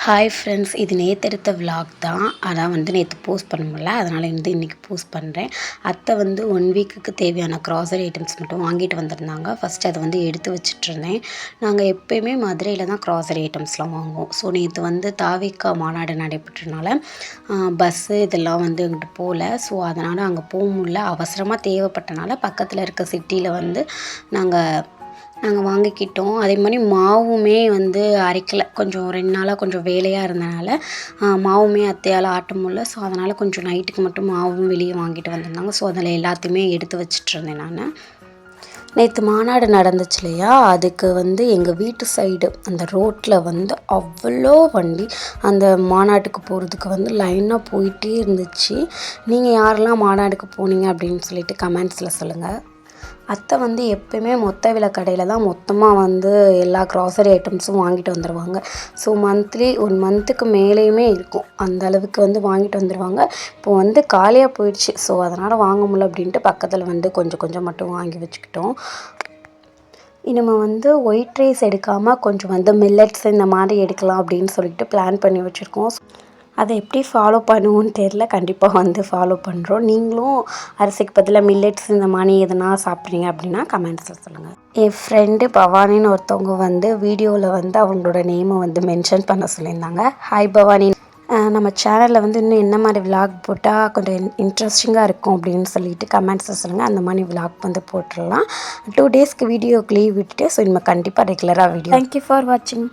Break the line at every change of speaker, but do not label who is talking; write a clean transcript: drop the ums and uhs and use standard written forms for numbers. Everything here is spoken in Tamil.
ஹாய் ஃப்ரெண்ட்ஸ், இது நேற்று எடுத்த விலாக் தான். அதான் வந்து நேற்று போஸ்ட் பண்ண முடியல, அதனால் இன்றைக்கி போஸ்ட் பண்ணுறேன். அத்தை வந்து 1 வீக்குக்கு தேவையான க்ராசரி ஐட்டம்ஸ் மட்டும் வாங்கிட்டு வந்திருந்தாங்க. ஃபஸ்ட்டு அதை வந்து எடுத்து வச்சுட்ருந்தேன். நாங்கள் எப்போயுமே மதுரையில் தான் க்ராசரி ஐட்டம்ஸ்லாம் வாங்குவோம். ஸோ நேற்று வந்து தாவேக்கா மாநாடு நடைபெற்றனால பஸ்ஸு இதெல்லாம் வந்து எங்கிட்ட போகல. ஸோ அதனால் அங்கே போக முடியல. அவசரமாக தேவைப்பட்டனால பக்கத்தில் இருக்க சிட்டியில் வந்து நாங்கள் வாங்கிக்கிட்டோம். அதே மாதிரி மாவுமே வந்து அரைக்கலை. கொஞ்சம் 2 நாளாக கொஞ்சம் வேலையாக இருந்தனால மாவுமே அத்தையால் ஆட்ட முடியல. ஸோ அதனால் கொஞ்சம் நைட்டுக்கு மட்டும் மாவும் வெளியே வாங்கிட்டு வந்திருந்தாங்க. ஸோ அதில் எல்லாத்தையுமே எடுத்து வச்சிட்ருந்தேன் நான். நேற்று மாநாடு நடந்துச்சு இல்லையா, அதுக்கு வந்து எங்கள் வீட்டு சைடு அந்த ரோட்டில் வந்து அவ்வளோ வண்டி அந்த மாநாட்டுக்கு போகிறதுக்கு வந்து லைனாக போயிட்டே இருந்துச்சு. நீங்கள் யாரெல்லாம் மாநாடுக்கு போனீங்க அப்படின்னு சொல்லிட்டு கமெண்ட்ஸில் சொல்லுங்கள். அத்தை வந்து எப்போயுமே மொத்த விலை கடையில் தான் மொத்தமாக வந்து எல்லா க்ராசரி ஐட்டம்ஸும் வாங்கிட்டு வந்துடுவாங்க. ஸோ மந்த்லி 1 மந்த்துக்கு மேலேயுமே இருக்கும். அந்த அளவுக்கு வந்து வாங்கிட்டு வந்துடுவாங்க. இப்போது வந்து காலியாக போயிடுச்சு. ஸோ அதனால் வாங்க முடியல அப்படின்ட்டு பக்கத்தில் வந்து கொஞ்சம் கொஞ்சம் மட்டும் வாங்கி வச்சுக்கிட்டோம். இனிமேல் வந்து ஒயிட் ரைஸ் எடுக்காமல் கொஞ்சம் வந்து மில்லட்ஸ் இந்த மாதிரி எடுக்கலாம் அப்படின்னு சொல்லிட்டு பிளான் பண்ணி வச்சுருக்கோம். அதை எப்படி ஃபாலோ பண்ணுவோன்னு தெரில. கண்டிப்பாக வந்து ஃபாலோ பண்ணுறோம். நீங்களும் அரிசிக்கு பதிலாக மில்லட்ஸ் இந்த மாதிரி எதனா சாப்பிட்றீங்க அப்படின்னா கமெண்ட்ஸில் சொல்லுங்கள். என் ஃப்ரெண்டு பவானின்னு ஒருத்தவங்க வந்து வீடியோவில் வந்து அவங்களோட நேமை வந்து மென்ஷன் பண்ண சொல்லியிருந்தாங்க. ஹாய் பவானி, நம்ம சேனலில் வந்து இன்னும் என்ன மாதிரி விலாக் போட்டால் கொஞ்சம் இன்ட்ரெஸ்டிங்காக இருக்கும் அப்படின்னு சொல்லிட்டு கமெண்ட்ஸில் சொல்லுங்கள். அந்த மாதிரி விலாக் வந்து போட்டுடலாம். 2 டேஸ்க்கு வீடியோக்கு லீவ் விட்டுட்டு ஸோ இனிமேல் கண்டிப்பாக ரெகுலராக வீடியோ. தேங்க்யூ ஃபார் வாட்சிங்.